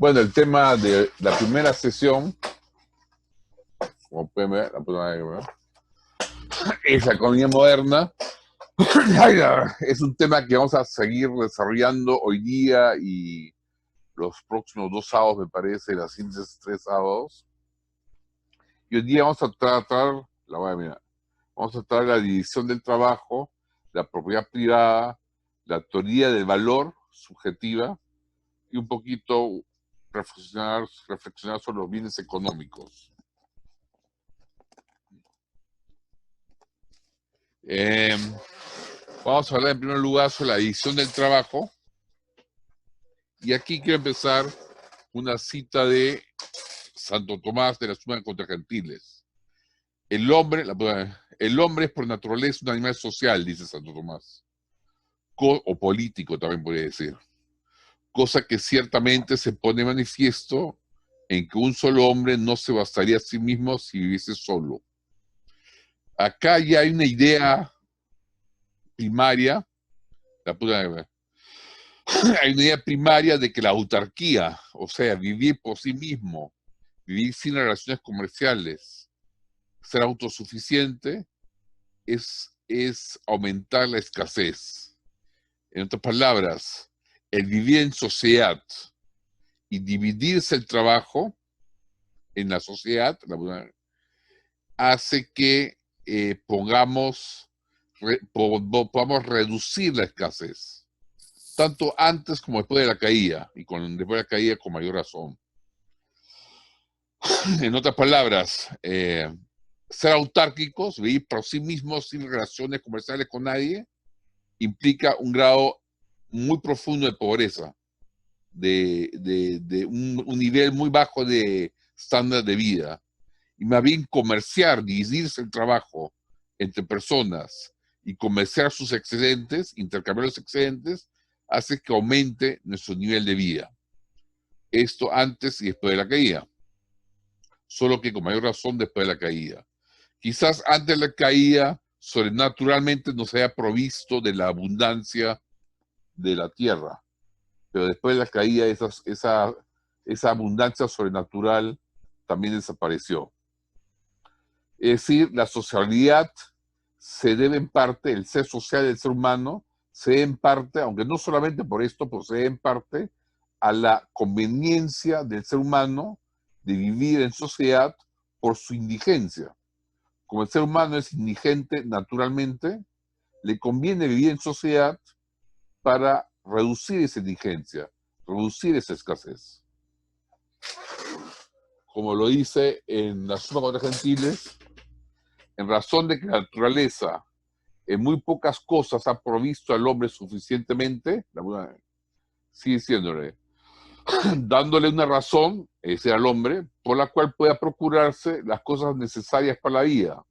Bueno, el tema de la primera sesión, como pueden ver, es la economía moderna. Es un tema que vamos a seguir desarrollando hoy día y los próximos 2 sábados, me parece, las siguientes 3 sábados. Y hoy día vamos a tratar, vamos a tratar la división del trabajo, la propiedad privada, la teoría del valor subjetiva y un poquito reflexionar sobre los bienes económicos. Vamos a hablar en primer lugar sobre la división del trabajo. Y aquí quiero empezar una cita de Santo Tomás de la Suma contra Gentiles. El hombre es por naturaleza un animal social, dice Santo Tomás. O político también podría decir. Cosa que ciertamente se pone manifiesto en que un solo hombre no se bastaría a sí mismo si viviese solo. Acá ya hay una idea primaria, hay una idea primaria de que la autarquía, o sea, vivir por sí mismo, vivir sin relaciones comerciales, ser autosuficiente, es aumentar la escasez. En otras palabras, el vivir en sociedad y dividirse el trabajo en la sociedad hace que podamos reducir la escasez, tanto antes como después de la caída, y después de la caída con mayor razón. En otras palabras, ser autárquicos, vivir por sí mismos sin relaciones comerciales con nadie, implica un grado muy profundo de pobreza, de un nivel muy bajo de estándar de vida. Y más bien comerciar, dividirse el trabajo entre personas y comerciar sus excedentes, intercambiar los excedentes, hace que aumente nuestro nivel de vida. Esto antes y después de la caída. Solo que con mayor razón después de la caída. Quizás antes de la caída, sobrenaturalmente nos haya provisto de la abundancia de la tierra, pero después de la caída esa abundancia sobrenatural también desapareció. Es decir, la socialidad se debe en parte, el ser social del ser humano, se debe en parte, aunque no solamente por esto, pero se debe en parte a la conveniencia del ser humano de vivir en sociedad por su indigencia. Como el ser humano es indigente naturalmente, le conviene vivir en sociedad para reducir esa indigencia, reducir esa escasez. Como lo dice en la Suma contra Gentiles, en razón de que la naturaleza en muy pocas cosas ha provisto al hombre suficientemente, sigue diciéndole, dándole una razón, ese al hombre, por la cual pueda procurarse las cosas necesarias para la vida,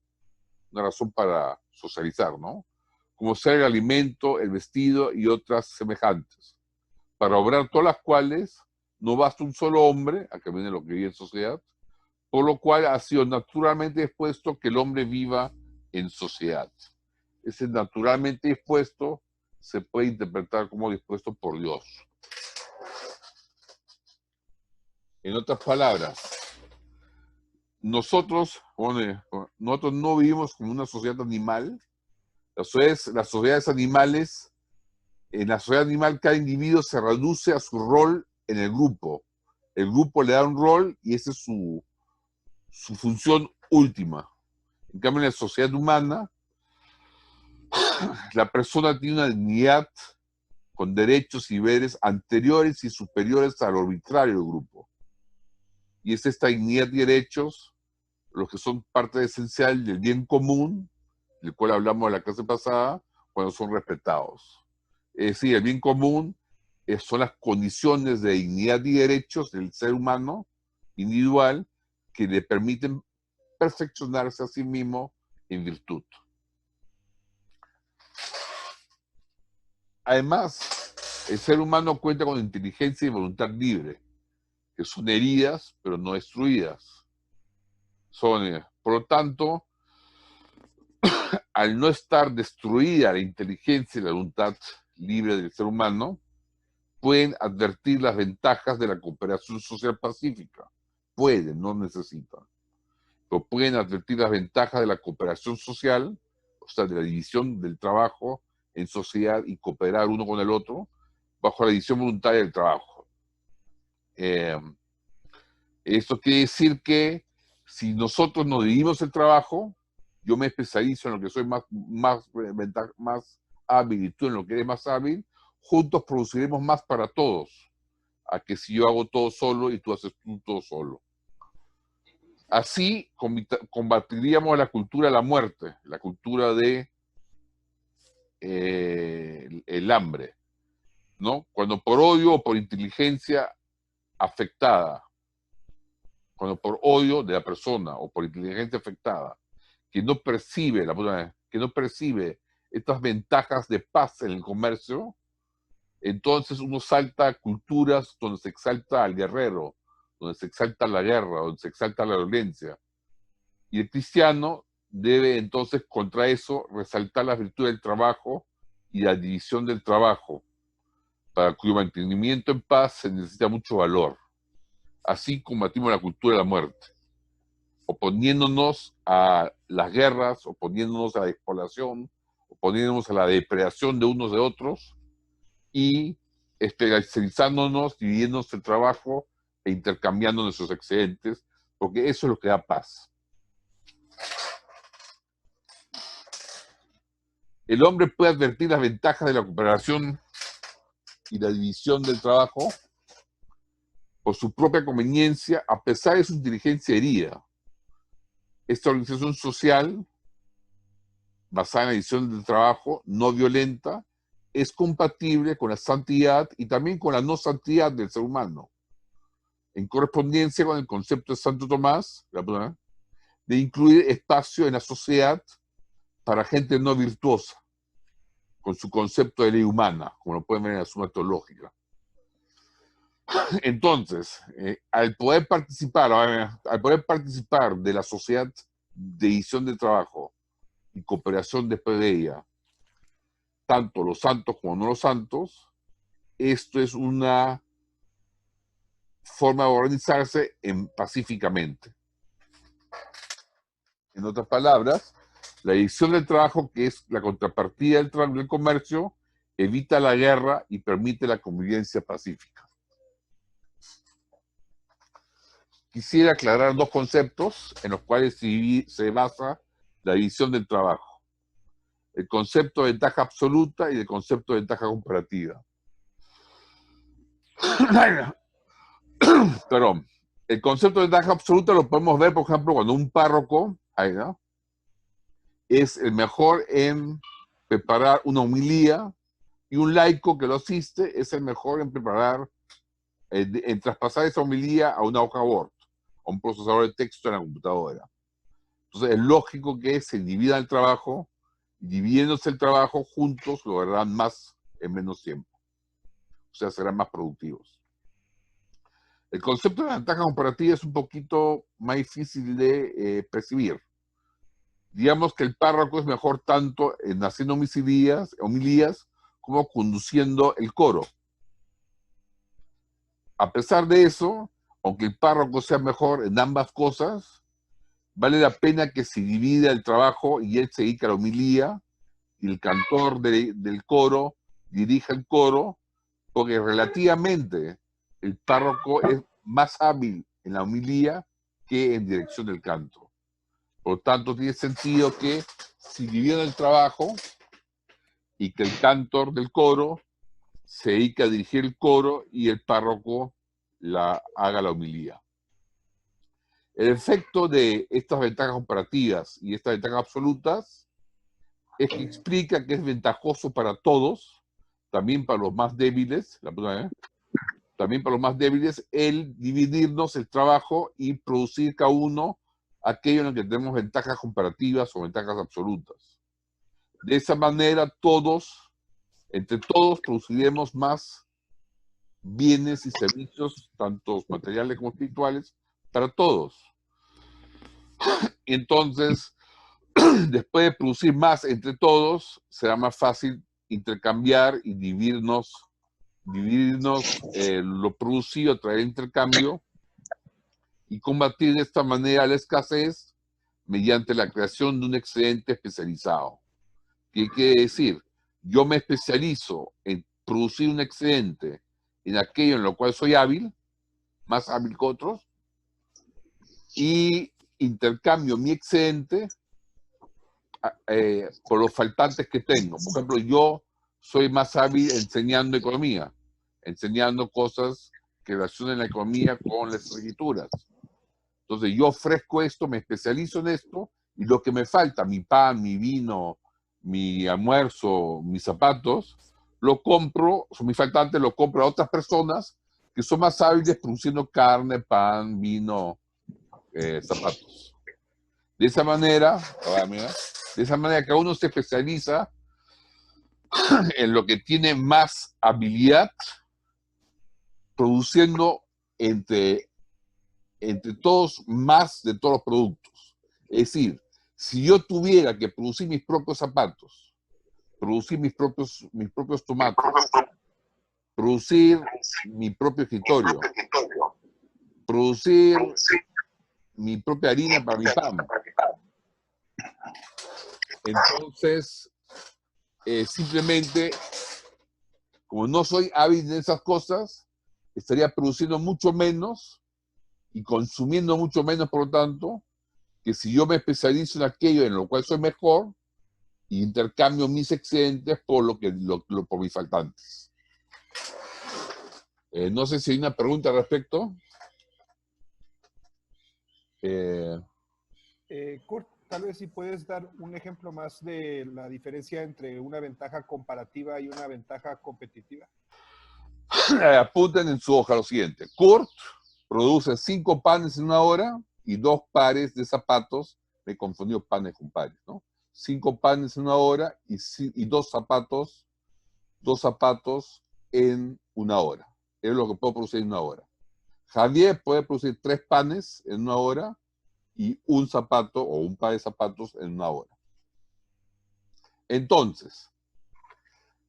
una razón para socializar, ¿no? Como ser el alimento, el vestido y otras semejantes, para obrar todas las cuales no basta un solo hombre, acá viene lo que vive en sociedad, por lo cual ha sido naturalmente dispuesto que el hombre viva en sociedad. Ese naturalmente dispuesto se puede interpretar como dispuesto por Dios. En otras palabras, nosotros no vivimos como una sociedad animal. Las sociedades animales, en la sociedad animal cada individuo se reduce a su rol en el grupo. El grupo le da un rol y esa es su función última. En cambio, en la sociedad humana, la persona tiene una dignidad con derechos y deberes anteriores y superiores al arbitrario del grupo. Y es esta dignidad y derechos los que son parte esencial del bien común, del cual hablamos en la clase pasada, cuando son respetados. Es decir, el bien común son las condiciones de dignidad y derechos del ser humano individual que le permiten perfeccionarse a sí mismo en virtud. Además, el ser humano cuenta con inteligencia y voluntad libre, que son heridas, pero no destruidas. Por lo tanto, al no estar destruida la inteligencia y la voluntad libre del ser humano, pueden advertir las ventajas de la cooperación social pacífica. Pueden, no necesitan. Pero pueden advertir las ventajas de la cooperación social, o sea, de la división del trabajo en sociedad y cooperar uno con el otro, bajo la división voluntaria del trabajo. Esto quiere decir que si nosotros nos dividimos el trabajo, yo me especializo en lo que soy más hábil y tú en lo que eres más hábil, juntos produciremos más para todos, a que si yo hago todo solo y tú haces todo solo. Así combatiríamos la cultura de la muerte, la cultura de el hambre, ¿no? Cuando por odio o por inteligencia afectada, cuando por odio de la persona o por inteligencia afectada, que no percibe estas ventajas de paz en el comercio, entonces uno salta a culturas donde se exalta al guerrero, donde se exalta la guerra, donde se exalta la violencia. Y el cristiano debe entonces contra eso resaltar la virtud del trabajo y la división del trabajo, para cuyo mantenimiento en paz se necesita mucho valor. Así combatimos la cultura de la muerte, oponiéndonos a las guerras, oponiéndonos a la despoblación, oponiéndonos a la depredación de unos de otros y especializándonos, dividiéndonos el trabajo e intercambiando nuestros excedentes, porque eso es lo que da paz. El hombre puede advertir las ventajas de la cooperación y la división del trabajo por su propia conveniencia, a pesar de su inteligencia herida. Esta organización social, basada en la división del trabajo, no violenta, es compatible con la santidad y también con la no santidad del ser humano, en correspondencia con el concepto de Santo Tomás, de incluir espacio en la sociedad para gente no virtuosa, con su concepto de ley humana, como lo pueden ver en la Suma Teológica. Entonces, al poder participar de la sociedad de división de trabajo y cooperación después de ella, tanto los santos como no los santos, esto es una forma de organizarse pacíficamente. En otras palabras, la división del trabajo, que es la contrapartida del comercio, evita la guerra y permite la convivencia pacífica. Quisiera aclarar dos conceptos en los cuales se basa la división del trabajo. El concepto de ventaja absoluta y el concepto de ventaja comparativa. Perdón. El concepto de ventaja absoluta lo podemos ver, por ejemplo, cuando un párroco es el mejor en preparar una homilía y un laico que lo asiste es el mejor en preparar, en traspasar esa homilía a una hoja Word, a un procesador de texto en la computadora. Entonces es lógico que se dividan el trabajo, y dividiéndose el trabajo juntos lograrán más en menos tiempo. O sea, serán más productivos. El concepto de ventaja comparativa es un poquito más difícil de percibir. Digamos que el párroco es mejor tanto en haciendo homilías como conduciendo el coro. A pesar de eso, aunque el párroco sea mejor en ambas cosas, vale la pena que se divida el trabajo y él se dedica a la homilía y el cantor del coro dirija el coro, porque relativamente el párroco es más hábil en la homilía que en dirección del canto. Por tanto, tiene sentido que si dividen el trabajo y que el cantor del coro se dedica a dirigir el coro y el párroco haga la homilía. El efecto de estas ventajas comparativas y estas ventajas absolutas es que explica que es ventajoso para todos, también para los más débiles, también para los más débiles, el dividirnos el trabajo y producir cada uno aquello en el que tenemos ventajas comparativas o ventajas absolutas. De esa manera, entre todos, produciremos más bienes y servicios, tanto materiales como espirituales, para todos. Entonces, después de producir más entre todos, será más fácil intercambiar y dividirnos dividirnos lo producido a través del intercambio y combatir de esta manera la escasez mediante la creación de un excedente especializado. ¿Qué quiere decir? Yo me especializo en producir un excedente en aquello en lo cual soy hábil, más hábil que otros, y intercambio mi excedente por los faltantes que tengo. Por ejemplo, yo soy más hábil enseñando economía, enseñando cosas que relacionan la economía con las escrituras. Entonces yo ofrezco esto, me especializo en esto, y lo que me falta, mi pan, mi vino, mi almuerzo, mis zapatos, lo compro, son mis faltantes, lo compro a otras personas que son más hábiles produciendo carne, pan, vino, zapatos. De esa manera, cada uno se especializa en lo que tiene más habilidad, produciendo entre todos más de todos los productos. Es decir, si yo tuviera que producir mis propios zapatos, producir mis propios tomates, producir mi propio escritorio, producir mi propia harina para mi pan, entonces simplemente, como no soy hábil en esas cosas, estaría produciendo mucho menos y consumiendo mucho menos, por lo tanto, que si yo me especializo en aquello en lo cual soy mejor y intercambio mis excedentes por por mis faltantes. No sé si hay una pregunta al respecto. Kurt, tal vez si puedes dar un ejemplo más de la diferencia entre una ventaja comparativa y una ventaja competitiva. Apunten en su hoja lo siguiente. Kurt produce 5 panes en una hora y 2 pares de zapatos. Me confundió panes con pares, ¿no? 5 panes en una hora y 2 zapatos en una hora. Es lo que puedo producir en una hora. Javier puede producir 3 panes en una hora y un zapato o un par de zapatos en una hora. Entonces,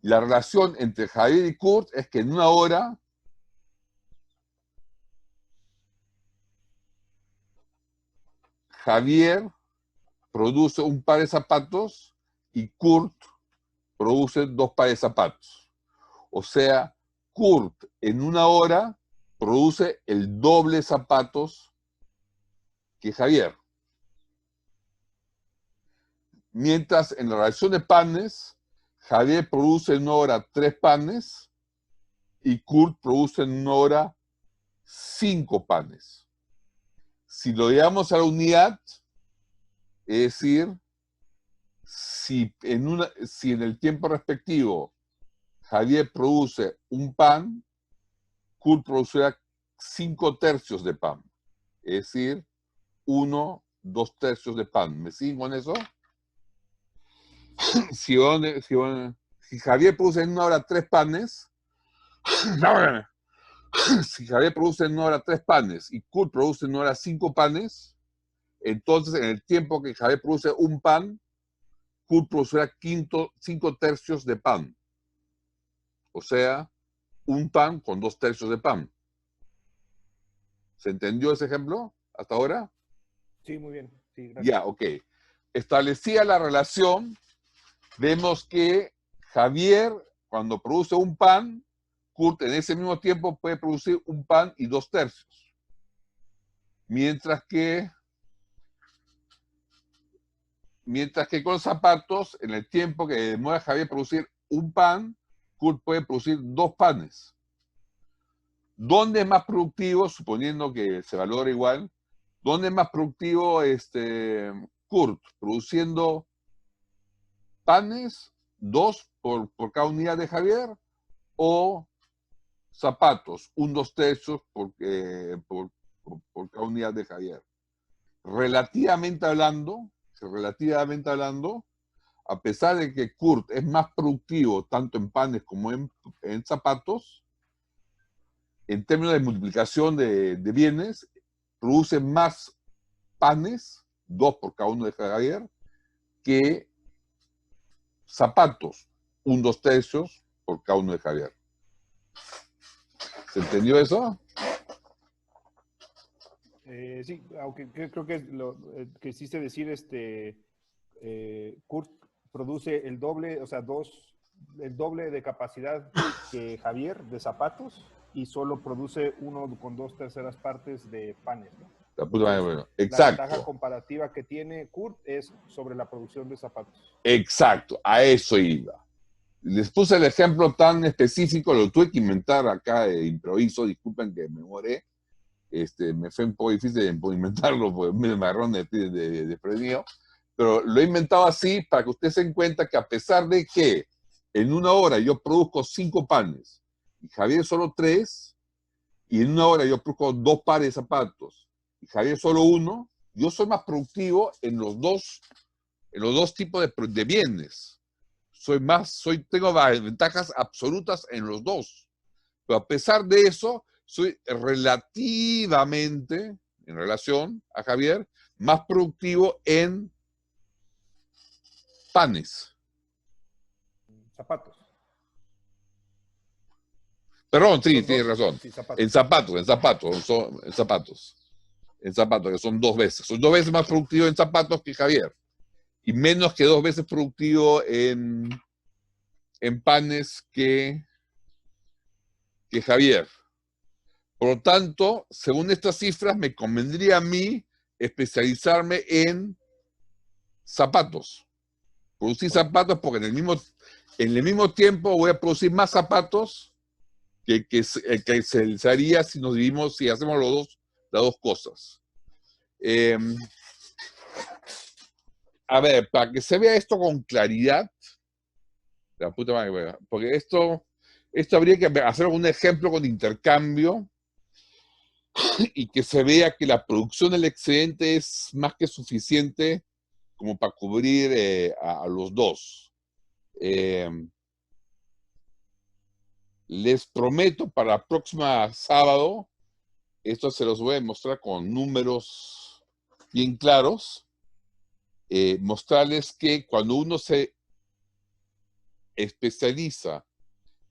la relación entre Javier y Kurt es que en una hora Javier produce un par de zapatos y Kurt produce 2 pares de zapatos. O sea, Kurt en una hora produce el doble de zapatos que Javier. Mientras en la relación de panes, Javier produce en una hora 3 panes y Kurt produce en una hora 5 panes. Si lo llevamos a la unidad, es decir, si en el tiempo respectivo Javier produce un pan, Kurt producirá 5 tercios de pan. Es decir, 2 tercios de pan. ¿Me siguen con eso? Si Javier produce en una hora 3 panes, si Javier produce en una hora 3 panes y Kurt produce en una hora 5 panes, entonces en el tiempo que Javier produce un pan, Kurt producirá 5 tercios de pan. O sea, un pan con 2 tercios de pan. ¿Se entendió ese ejemplo hasta ahora? Sí, muy bien. Sí, gracias. Ya, ok. Establecida la relación, vemos que Javier, cuando produce un pan, Kurt en ese mismo tiempo puede producir un pan y 2 tercios. Mientras que con los zapatos, en el tiempo que demora Javier producir un pan, Kurt puede producir 2 panes. ¿Dónde es más productivo, suponiendo que se valora igual, dónde es más productivo Kurt? ¿Produciendo panes, 2 por cada unidad de Javier? ¿O zapatos, 2 tercios por cada unidad de Javier? Relativamente hablando, a pesar de que Kurt es más productivo tanto en panes como en zapatos, en términos de multiplicación de bienes, produce más panes, 2 por cada uno de Javier, que zapatos, 2 tercios por cada uno de Javier. ¿Se entendió eso? Sí, aunque creo que lo que quisiste decir, Kurt produce el doble, o sea, el doble de capacidad que Javier de zapatos y solo produce uno con 2/3 partes de panes, ¿no? La puta madre, Entonces, bueno. la ventaja Exacto, comparativa que tiene Kurt es sobre la producción de zapatos. exacto, a eso iba. Les puse el ejemplo tan específico, lo tuve que inventar acá de improviso, disculpen que me moré. Me fue un poco difícil inventarlo, porque me agarraron desprevenido, pero lo he inventado así para que ustedes se den cuenta que a pesar de que en una hora yo produzco 5 panes y Javier solo 3, y en una hora yo produzco 2 pares de zapatos y Javier solo 1, yo soy más productivo en los dos tipos de bienes. Tengo ventajas absolutas en los dos. Pero a pesar de eso, soy relativamente, en relación a Javier, más productivo en panes. Zapatos. Perdón, sí, Son tienes dos, razón. sí, zapatos. En zapatos, que son 2 veces. Soy 2 veces más productivo en zapatos que Javier. Y menos que 2 veces productivo en panes que Javier. Por lo tanto, según estas cifras, me convendría a mí especializarme en zapatos. Producir Correcto. zapatos porque en el mismo tiempo voy a producir más zapatos que se haría si nos dividimos, si hacemos las dos cosas. A ver, para que se vea esto con claridad, la puta madre, porque esto habría que hacer algún ejemplo con intercambio y que se vea que la producción del excedente es más que suficiente como para cubrir a los dos. Les prometo para la próxima sábado, esto se los voy a mostrar con números bien claros, mostrarles que cuando uno se especializa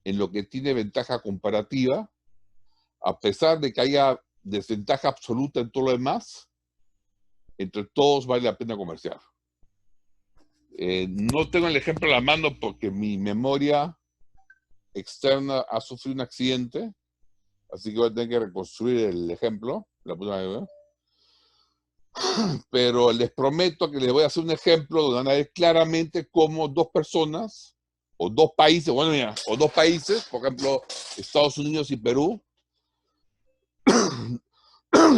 en lo que tiene ventaja comparativa, a pesar de que haya desventaja absoluta en todo lo demás, entre todos vale la pena comerciar. No tengo el ejemplo a la mano porque mi memoria externa ha sufrido un accidente, así que voy a tener que reconstruir el ejemplo. La puta madre, pero les prometo que les voy a hacer un ejemplo donde van a ver claramente cómo 2 personas o 2 países, bueno, mira, o 2 países, por ejemplo, Estados Unidos y Perú,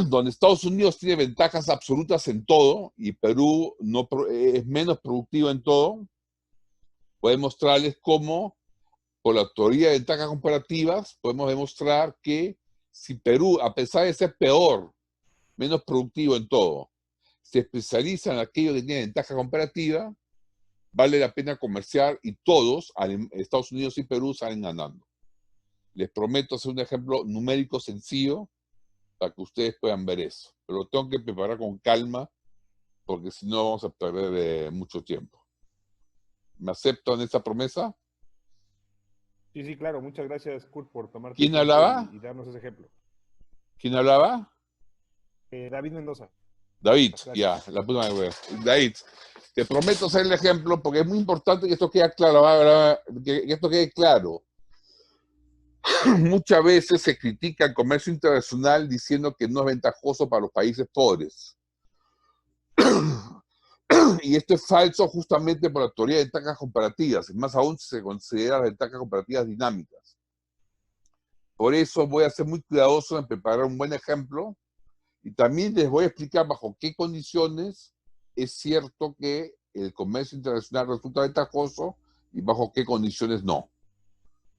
donde Estados Unidos tiene ventajas absolutas en todo y Perú no, es menos productivo en todo, voy a mostrarles cómo, por la teoría de ventajas comparativas, podemos demostrar que si Perú, a pesar de ser peor, menos productivo en todo, se especializa en aquello que tiene ventaja comparativa, vale la pena comerciar y todos, Estados Unidos y Perú, salen ganando. Les prometo hacer un ejemplo numérico sencillo para que ustedes puedan ver eso. Pero lo tengo que preparar con calma porque si no vamos a perder mucho tiempo. ¿Me aceptan esa promesa? Sí, sí, claro. Muchas gracias, Kurt, por tomarte el ¿Quién tiempo hablaba? y darnos ese ejemplo. ¿Quién hablaba? David Mendoza. David, Gracias. ya, la puta madre. David, te prometo hacer el ejemplo porque es muy importante que esto quede claro. Que esto quede claro. Muchas veces se critica el comercio internacional diciendo que no es ventajoso para los países pobres. Y esto es falso justamente por la teoría de ventajas comparativas, y más aún si se considera las ventajas comparativas dinámicas. Por eso voy a ser muy cuidadoso en preparar un buen ejemplo y también les voy a explicar bajo qué condiciones es cierto que el comercio internacional resulta ventajoso y bajo qué condiciones no.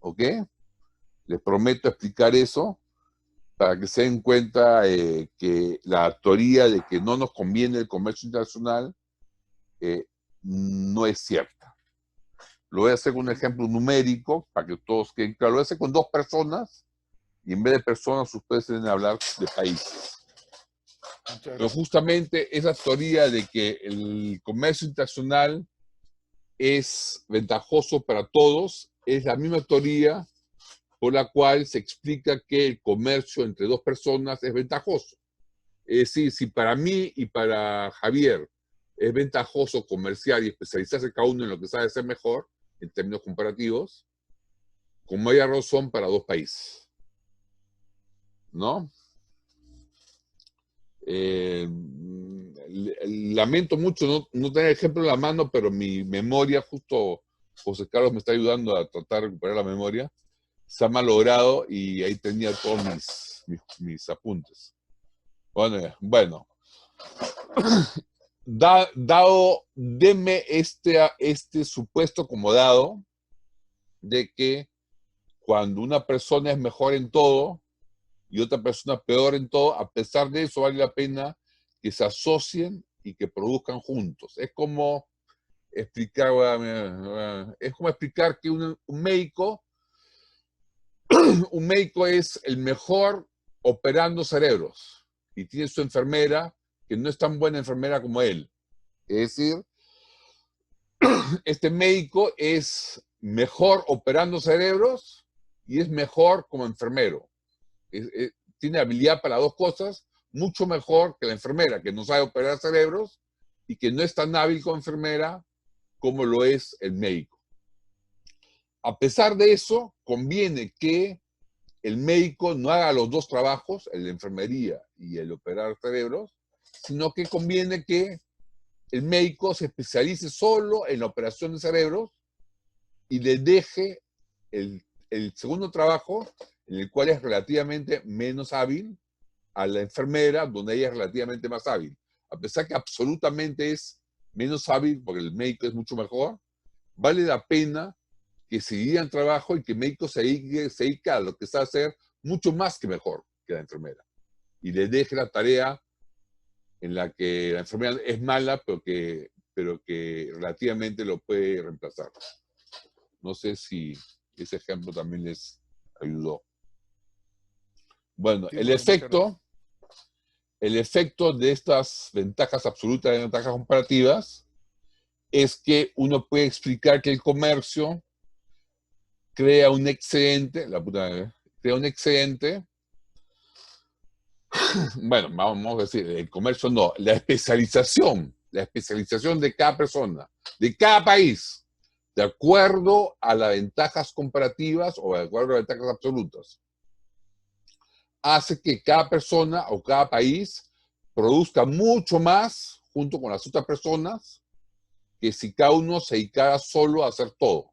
¿Ok? Les prometo explicar eso para que se den cuenta que la teoría de que no nos conviene el comercio internacional no es cierta. Lo voy a hacer con un ejemplo numérico para que todos queden claros. Lo voy a hacer con 2 personas y en vez de personas ustedes deben hablar de países. Pero justamente esa teoría de que el comercio internacional es ventajoso para todos es la misma teoría por la cual se explica que el comercio entre dos personas es ventajoso. Es decir, si para mí y para Javier es ventajoso comerciar y especializarse cada uno en lo que sabe hacer mejor, en términos comparativos, como hay razón para dos países, ¿no? Lamento mucho no tener ejemplo en la mano, pero mi memoria, justo José Carlos me está ayudando a tratar de recuperar la memoria, se ha malogrado y ahí tenía todos mis apuntes. Bueno. Deme este supuesto como dado de que cuando una persona es mejor en todo y otra persona peor en todo, a pesar de eso vale la pena que se asocien y que produzcan juntos. Es como explicar que un médico es el mejor operando cerebros y tiene su enfermera que no es tan buena enfermera como él. Es decir, este médico es mejor operando cerebros y es mejor como enfermero. Tiene habilidad para dos cosas, mucho mejor que la enfermera, que no sabe operar cerebros y que no es tan hábil como enfermera como lo es el médico. A pesar de eso, conviene que el médico no haga los dos trabajos, el de enfermería y el operar cerebros, sino que conviene que el médico se especialice solo en la operación de cerebros y le deje el segundo trabajo, en el cual es relativamente menos hábil, a la enfermera, donde ella es relativamente más hábil. A pesar que absolutamente es menos hábil, porque el médico es mucho mejor, vale la pena que se dividan trabajo y que el médico se dedique a lo que sabe hacer mucho más que mejor que la enfermera. Y le deje la tarea en la que la enfermera es mala, pero que relativamente lo puede reemplazar. No sé si ese ejemplo también les ayudó. Bueno, Sí, el efecto de estas ventajas absolutas y ventajas comparativas es que uno puede explicar que el comercio crea un excedente, bueno, vamos a decir, el comercio no, la especialización de cada persona, de cada país, de acuerdo a las ventajas comparativas o de acuerdo a las ventajas absolutas, hace que cada persona o cada país produzca mucho más junto con las otras personas que si cada uno se dedicara solo a hacer todo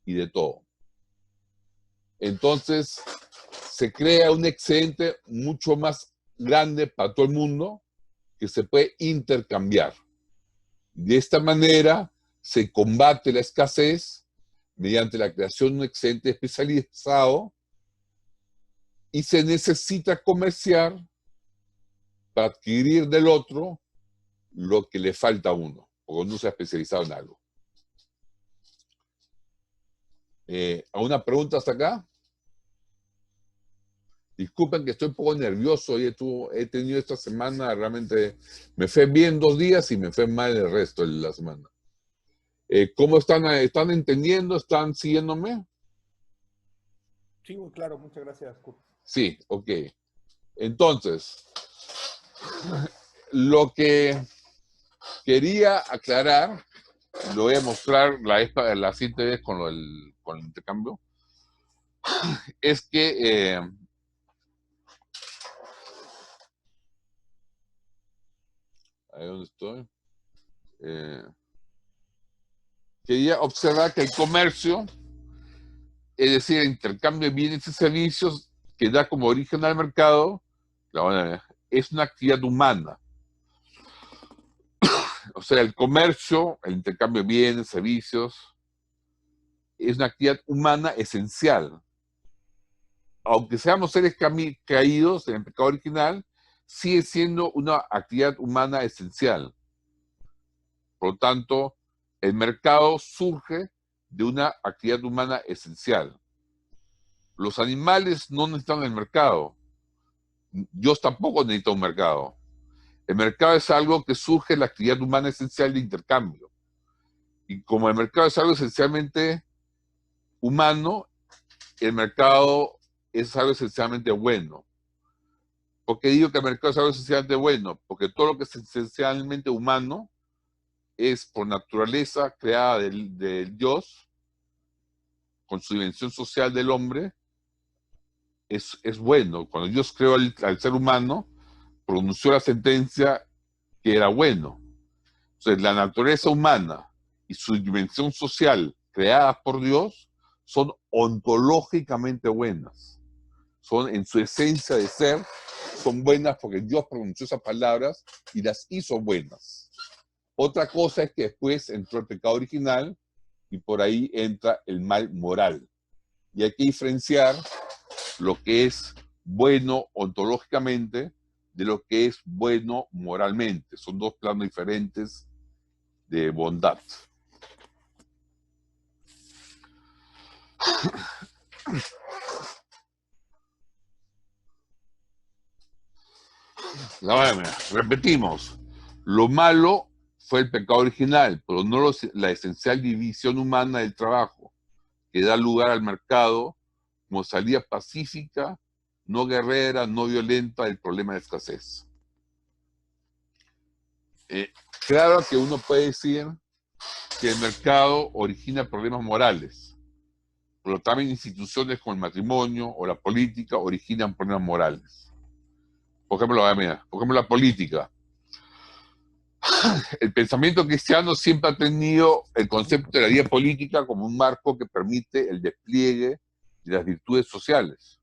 y de todo. Entonces, se crea un excedente mucho más grande para todo el mundo que se puede intercambiar. De esta manera se combate la escasez mediante la creación de un excedente especializado y se necesita comerciar para adquirir del otro lo que le falta a uno, porque uno se ha especializado en algo. ¿Alguna pregunta hasta acá? Disculpen que estoy un poco nervioso y he tenido esta semana, realmente me fue bien 2 días y me fue mal el resto de la semana. ¿Cómo están? ¿Están entendiendo? ¿Están siguiéndome? Sí, claro, muchas gracias, Kurt. Sí, ok. Entonces, lo que quería aclarar, lo voy a mostrar la siguiente vez con el intercambio, es que ahí donde estoy. Quería observar que el comercio, es decir, el intercambio de bienes y servicios que da como origen al mercado, es una actividad humana. O sea, el comercio, el intercambio de bienes, servicios, es una actividad humana esencial. Aunque seamos seres caídos en el pecado original, sigue siendo una actividad humana esencial. Por lo tanto, el mercado surge de una actividad humana esencial. Los animales no necesitan el mercado. Dios tampoco necesita un mercado. El mercado es algo que surge de la actividad humana esencial de intercambio. Y como el mercado es algo esencialmente humano, el mercado es algo esencialmente bueno. ¿Por qué digo que el mercado es algo esencialmente bueno? Porque todo lo que es esencialmente humano es por naturaleza creada del Dios, con su dimensión social del hombre, es bueno. Cuando Dios creó al ser humano, pronunció la sentencia que era bueno. Entonces, la naturaleza humana y su dimensión social creadas por Dios son ontológicamente buenas. Son en su esencia de ser, son buenas porque Dios pronunció esas palabras y las hizo buenas. Otra cosa es que después entró el pecado original y por ahí entra el mal moral. Y hay que diferenciar lo que es bueno ontológicamente de lo que es bueno moralmente. Son dos planos diferentes de bondad. Repetimos, lo malo fue el pecado original, pero no la esencial división humana del trabajo, que da lugar al mercado como salida pacífica, no guerrera, no violenta del problema de escasez. Claro que uno puede decir que el mercado origina problemas morales, pero también instituciones como el matrimonio o la política originan problemas morales. Por ejemplo, la política. El pensamiento cristiano siempre ha tenido el concepto de la vida política como un marco que permite el despliegue de las virtudes sociales,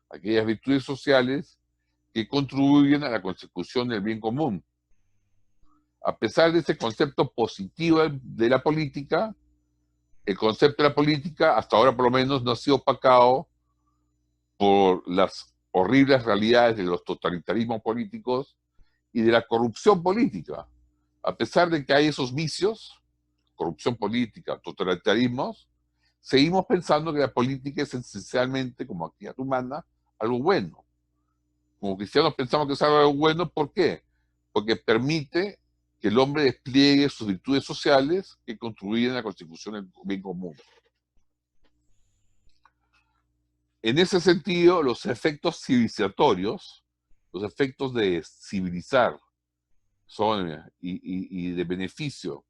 aquellas virtudes sociales que contribuyen a la consecución del bien común. A pesar de ese concepto positivo de la política, el concepto de la política, hasta ahora por lo menos, no ha sido opacado por las horribles realidades de los totalitarismos políticos y de la corrupción política. A pesar de que hay esos vicios, corrupción política, totalitarismos, seguimos pensando que la política es esencialmente, como actividad humana, algo bueno. Como cristianos pensamos que es algo bueno, ¿por qué? Porque permite que el hombre despliegue sus virtudes sociales que contribuyen a la constitución del bien común. En ese sentido, los efectos civilizatorios, los efectos de civilizar y de beneficio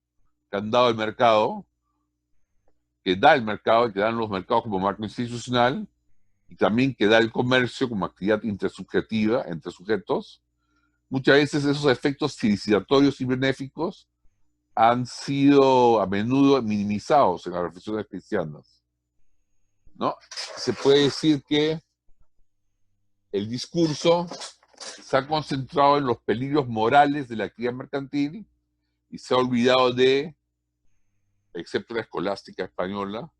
que han dado el mercado, que da el mercado y que dan los mercados como marco institucional, y también que da el comercio como actividad intersubjetiva entre sujetos, muchas veces esos efectos civilizatorios y benéficos han sido a menudo minimizados en las reflexiones cristianas, ¿no? Se puede decir que el discurso se ha concentrado en los peligros morales de la actividad mercantil y se ha olvidado excepto la escolástica española,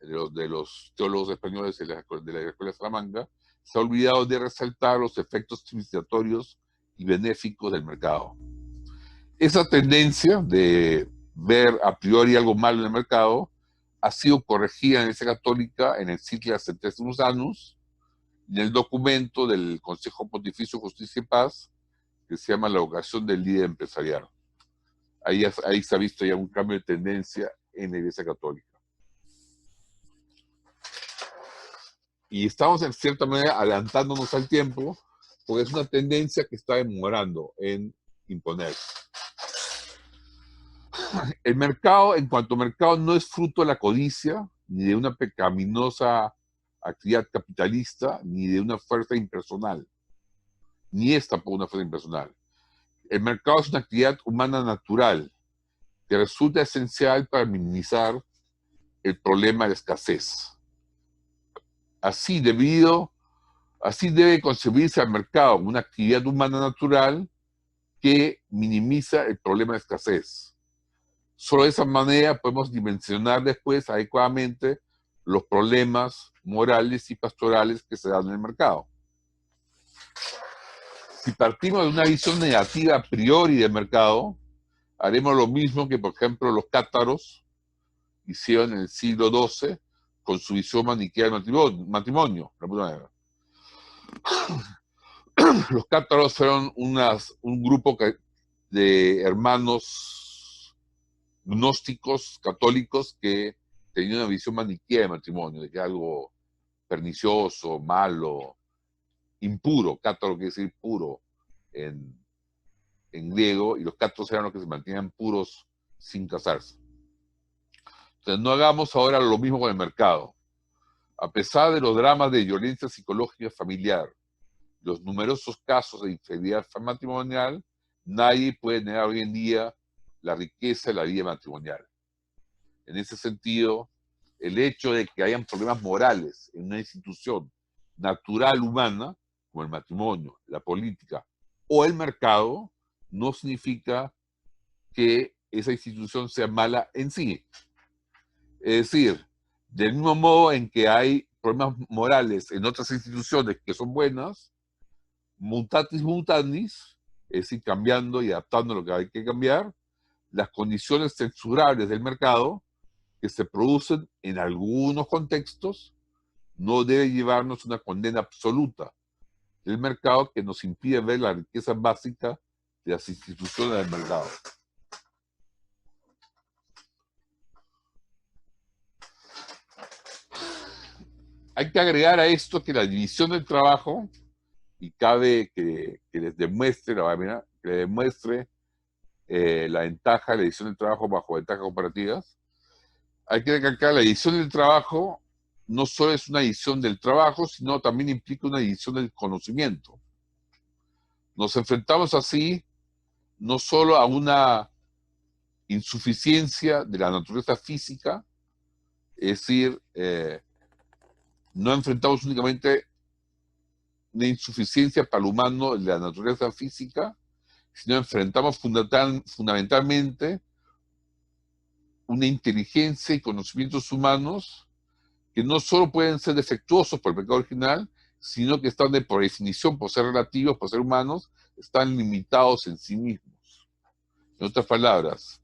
de los teólogos españoles de la Escuela de Salamanca, se ha olvidado de resaltar los efectos civilizatorios y benéficos del mercado. Esa tendencia de ver a priori algo malo en el mercado ha sido corregida en la Iglesia Católica en el Encíclica Centesimus Annus, en el documento del Consejo Pontificio Justicia y Paz, que se llama La vocación del líder empresarial. Ahí se ha visto ya un cambio de tendencia en la Iglesia Católica. Y estamos en cierta manera adelantándonos al tiempo, porque es una tendencia que está demorando en imponerse. El mercado, en cuanto a mercado, no es fruto de la codicia, ni de una pecaminosa actividad capitalista, ni de una fuerza impersonal. Ni es tampoco una fuerza impersonal. El mercado es una actividad humana natural, que resulta esencial para minimizar el problema de escasez. Así debe concebirse el mercado, una actividad humana natural que minimiza el problema de escasez. Solo de esa manera podemos dimensionar después adecuadamente los problemas morales y pastorales que se dan en el mercado. Si partimos de una visión negativa a priori del mercado, haremos lo mismo que, por ejemplo, los cátaros hicieron en el siglo XII con su visión maniquea del matrimonio. Los cátaros fueron un grupo de hermanos gnósticos católicos que tenían una visión maniquea de matrimonio, de que algo pernicioso, malo, impuro. Cátaro quiere decir puro en griego, y los cátaros eran los que se mantenían puros sin casarse. Entonces, no hagamos ahora lo mismo con el mercado. A pesar de los dramas de violencia psicológica familiar, los numerosos casos de infidelidad matrimonial, nadie puede negar hoy en día la riqueza de la vida matrimonial. En ese sentido, el hecho de que hayan problemas morales en una institución natural humana, como el matrimonio, la política o el mercado, no significa que esa institución sea mala en sí. Es decir, del mismo modo en que hay problemas morales en otras instituciones que son buenas, mutatis mutandis, es decir, cambiando y adaptando lo que hay que cambiar, las condiciones censurables del mercado que se producen en algunos contextos no debe llevarnos a una condena absoluta del mercado que nos impide ver la riqueza básica de las instituciones del mercado. Hay que agregar a esto que la división del trabajo, y cabe que les demuestre, la ventaja de la división del trabajo bajo ventajas comparativas. Hay que recalcar, la división del trabajo no solo es una división del trabajo, sino también implica una división del conocimiento. Nos enfrentamos así no solo a una insuficiencia de la naturaleza física, es decir, no enfrentamos únicamente una insuficiencia para el humano de la naturaleza física, sino enfrentamos fundamentalmente una inteligencia y conocimientos humanos que no solo pueden ser defectuosos por el pecado original, sino que están por definición, por ser relativos, por ser humanos, están limitados en sí mismos. En otras palabras,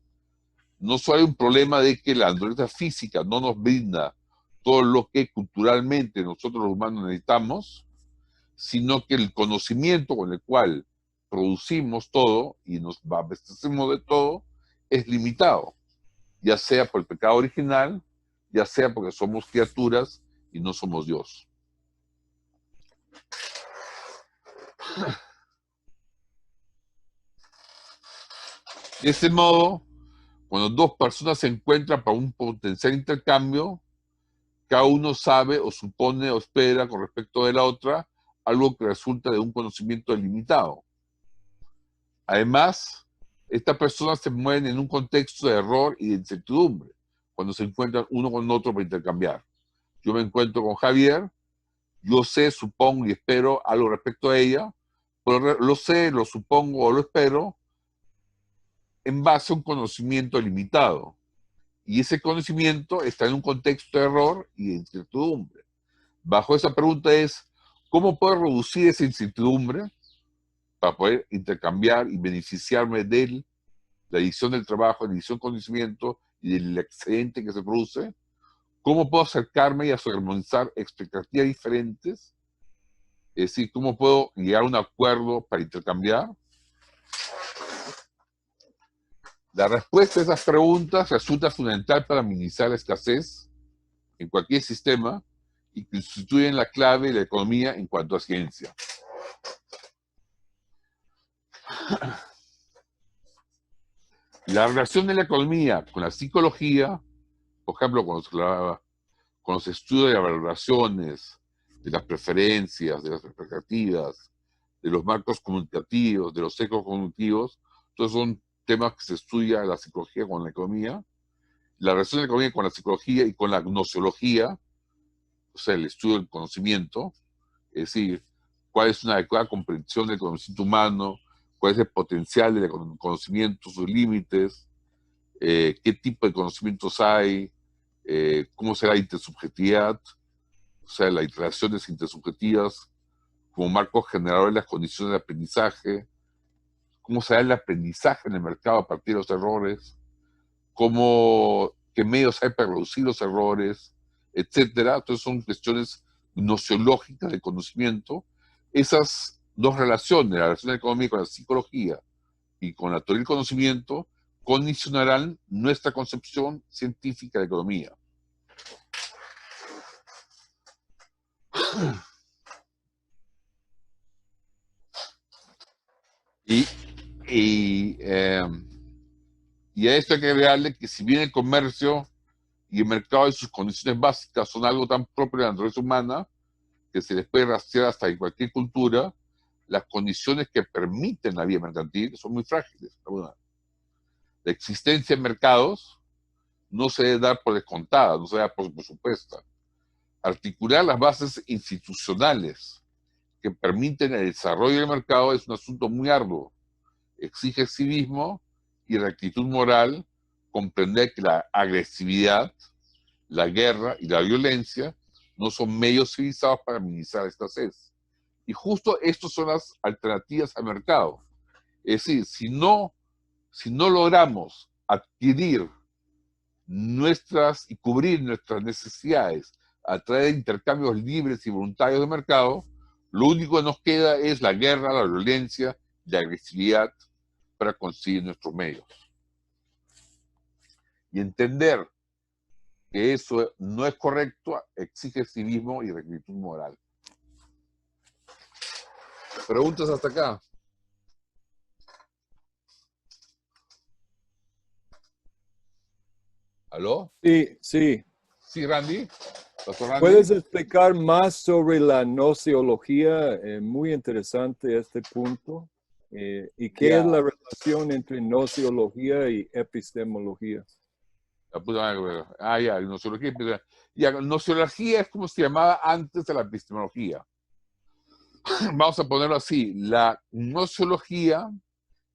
no solo hay un problema de que la naturaleza física no nos brinda todo lo que culturalmente nosotros los humanos necesitamos, sino que el conocimiento con el cual producimos todo y nos abastecemos de todo es limitado, ya sea por el pecado original, ya sea porque somos criaturas y no somos Dios. De ese modo, cuando dos personas se encuentran para un potencial intercambio, cada uno sabe o supone o espera con respecto de la otra algo que resulta de un conocimiento limitado. Además, estas personas se mueven en un contexto de error y de incertidumbre cuando se encuentran uno con otro para intercambiar. Yo me encuentro con Javier, yo sé, supongo y espero algo respecto a ella, pero lo sé, lo supongo o lo espero en base a un conocimiento limitado. Y ese conocimiento está en un contexto de error y de incertidumbre. Bajo esa pregunta es, ¿cómo puedo reducir esa incertidumbre para poder intercambiar y beneficiarme de la división del trabajo, la división del conocimiento y del excedente que se produce? ¿Cómo puedo acercarme y armonizar expectativas diferentes? Es decir, ¿cómo puedo llegar a un acuerdo para intercambiar? La respuesta a esas preguntas resulta fundamental para minimizar la escasez en cualquier sistema y constituyen la clave de la economía en cuanto a ciencia. La relación de la economía con la psicología, por ejemplo, con los estudios de las valoraciones, de las preferencias, de las expectativas, de los marcos comunicativos, de los ecos cognitivos, todos son temas que se estudia la psicología con la economía. La relación de la economía con la psicología y con la gnoseología, o sea, el estudio del conocimiento, es decir, cuál es una adecuada comprensión del conocimiento humano, cuál es el potencial del conocimiento, sus límites, qué tipo de conocimientos hay, cómo será la intersubjetividad, o sea, las interacciones intersubjetivas como marcos generadores de las condiciones de aprendizaje, cómo será el aprendizaje en el mercado a partir de los errores, qué medios hay para reducir los errores, etcétera. Entonces son cuestiones gnoseológicas de conocimiento. Esas dos relaciones, la relación económica con la psicología y con la teoría del conocimiento, condicionarán nuestra concepción científica de economía. Y, y, eh, y a esto hay que agregarle que si bien el comercio y el mercado y sus condiciones básicas son algo tan propio de la naturaleza humana que se les puede rastrear hasta en cualquier cultura, las condiciones que permiten la vida mercantil son muy frágiles. La existencia de mercados no se debe dar por descontada, no se debe dar por supuesta. Articular las bases institucionales que permiten el desarrollo del mercado es un asunto muy arduo. Exige civismo y rectitud moral, comprender que la agresividad, la guerra y la violencia no son medios civilizados para minimizar esta escasez. Y justo estas son las alternativas al mercado. Es decir, si no logramos adquirir nuestras y cubrir nuestras necesidades a través de intercambios libres y voluntarios de mercado, lo único que nos queda es la guerra, la violencia, la agresividad para conseguir nuestros medios. Y entender que eso no es correcto exige civismo y rectitud moral. ¿Preguntas hasta acá? ¿Aló? Sí, sí. Sí, Randy. Pastor Randy. ¿Puedes explicar más sobre la nociología? Muy interesante este punto. ¿Y qué es la relación entre nociología y epistemología? Ya, nociología. Ya, nociología es como se llamaba antes de la epistemología. Vamos a ponerlo así. La nociología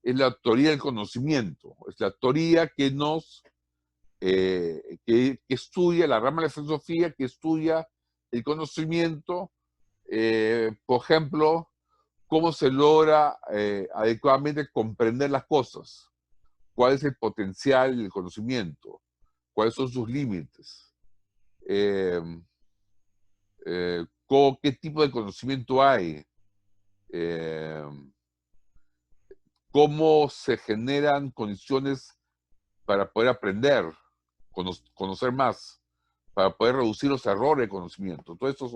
es la teoría del conocimiento. Es la teoría que que estudia, la rama de la filosofía que estudia el conocimiento, por ejemplo, cómo se logra adecuadamente comprender las cosas, cuál es el potencial del conocimiento, cuáles son sus límites, qué tipo de conocimiento hay, cómo se generan condiciones para poder aprender, conocer más, para poder reducir los errores de conocimiento. Todo eso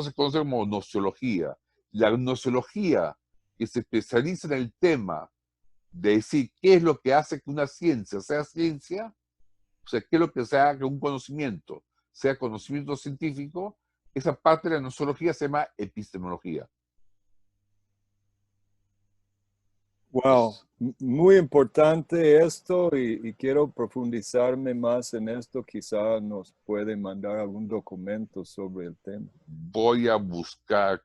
se conoce como nociología. La nociología que se especializa en el tema de decir qué es lo que hace que una ciencia sea ciencia, o sea, qué es lo que hace que un conocimiento sea conocimiento científico, esa parte de la nociología se llama epistemología. Wow, muy importante esto y quiero profundizarme más en esto. Quizá nos puede mandar algún documento sobre el tema. Voy a buscarte.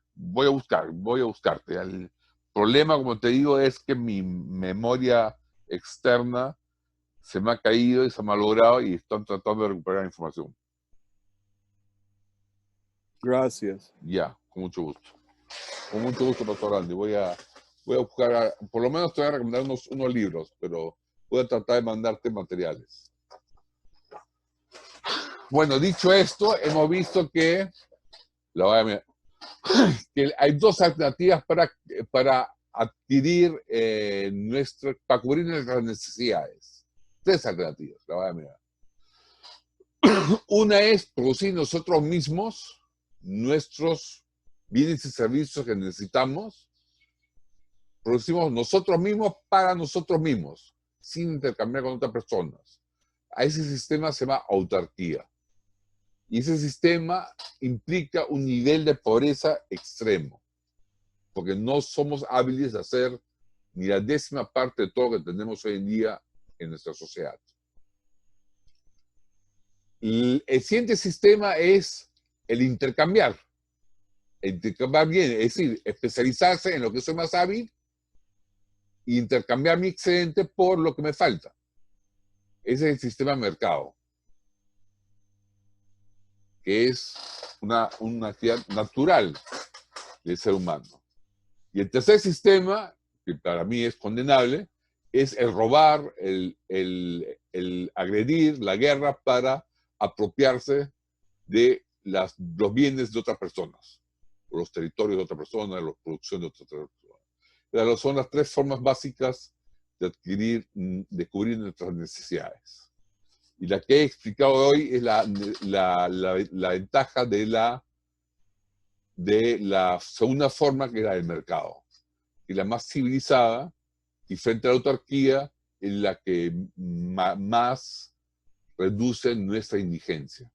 El problema, como te digo, es que mi memoria externa se me ha caído y se me ha malogrado y están tratando de recuperar la información. Gracias. Ya, con mucho gusto. Con mucho gusto, Pastor Andy. Voy a buscar, por lo menos te voy a recomendar unos libros, pero voy a tratar de mandarte materiales. Bueno, dicho esto, hemos visto que, que hay dos alternativas para adquirir para cubrir nuestras necesidades. Tres alternativas, la voy a mirar. Una es producir nosotros mismos nuestros bienes y servicios que necesitamos. Producimos nosotros mismos para nosotros mismos, sin intercambiar con otras personas. A ese sistema se llama autarquía. Y ese sistema implica un nivel de pobreza extremo, porque no somos hábiles de hacer ni la 10ª parte de todo lo que tenemos hoy en día en nuestra sociedad. Y el siguiente sistema es el intercambiar. Intercambiar bien, es decir, especializarse en lo que soy más hábil e intercambiar mi excedente por lo que me falta. Ese es el sistema de mercado, que es una actividad natural del ser humano. Y el tercer sistema, que para mí es condenable, es el robar, el agredir, la guerra para apropiarse de los bienes de otras personas, o los territorios de otras personas, la producción de otras personas. Pero son las tres formas básicas de cubrir nuestras necesidades. Y la que he explicado hoy es la ventaja de la de la segunda forma, que es la del mercado, y la más civilizada, y frente a la autarquía, es la que más reduce nuestra indigencia.